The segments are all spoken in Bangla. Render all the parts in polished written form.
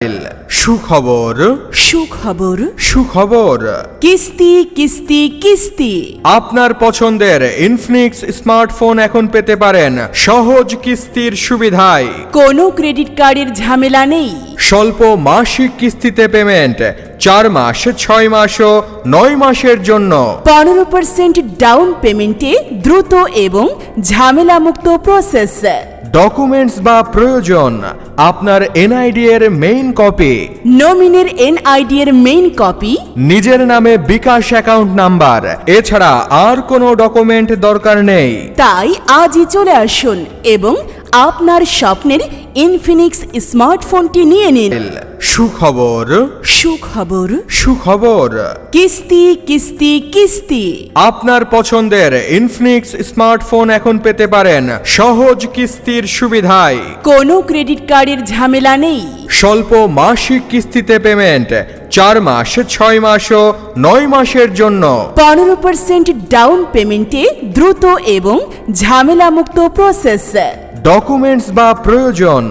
সুখবর সুখবর সুখবর কিস্তি কিস্তি কিস্তি। আপনার পছন্দের ইনফিনিক্স স্মার্টফোন এখন পেতে পারেন সহজ কিস্তির সুবিধায়। কোনো ক্রেডিট কার্ডের ঝামেলা নেই। স্বল্প মাসিক কিস্তিতে পেমেন্ট 4 মাস, 6 মাস ও 9 মাসের জন্য। 15% ডাউন পেমেন্টে দ্রুত এবং ঝামেলামুক্ত প্রসেস। ডকুমেন্টস বা প্রয়োজন আপনার এনআইডি এর মেইন কপি, নমিনির এনআইডি এর মেইন কপি, নিজের নামে বিকাশ অ্যাকাউন্ট নাম্বার, এছাড়া আর কোনো ডকুমেন্ট দরকার নেই। তাই আজই চলে আসুন এবং আপনার স্বপ্নের ইনফিনিক্স স্মার্টফোনটি নিয়ে নিন। সুখবর সুখবর সুখবর কিস্তি কিস্তি কিস্তি। আপনার পছন্দের ইনফিনিক্স স্মার্টফোন এখন পেতে পারেন সহজ কিস্তির সুবিধায়। কোনো ক্রেডিট কার্ডের ঝামেলা নেই। স্বল্প মাসিক কিস্তিতে পেমেন্ট 4 মাস, 6 মাস ও 9 মাসের জন্য। 15% ডাউন পেমেন্টে দ্রুত এবং ঝামেলামুক্ত প্রসেস। ডকুমেন্টস বা প্রয়োজন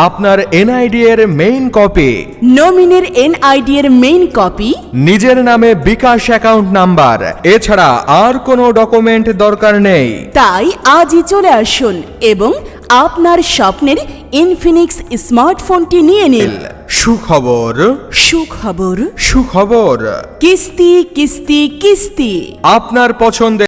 আপনার এনআইডি এর মেইন কপি, নমিনির এনআইডি এর মেইন কপি, নিজের নামে বিকাশ অ্যাকাউন্ট নাম্বার, এছাড়া আর কোনো ডকুমেন্ট দরকার নেই। তাই আজই চলে আসুন এবং আপনার স্বপ্নের ইনফিনিক্স স্মার্টফোনটি নিয়ে নিন। সুখবর সুখবর সুখবর কিস্তি কিস্তি কিস্তি। আপনার পছন্দের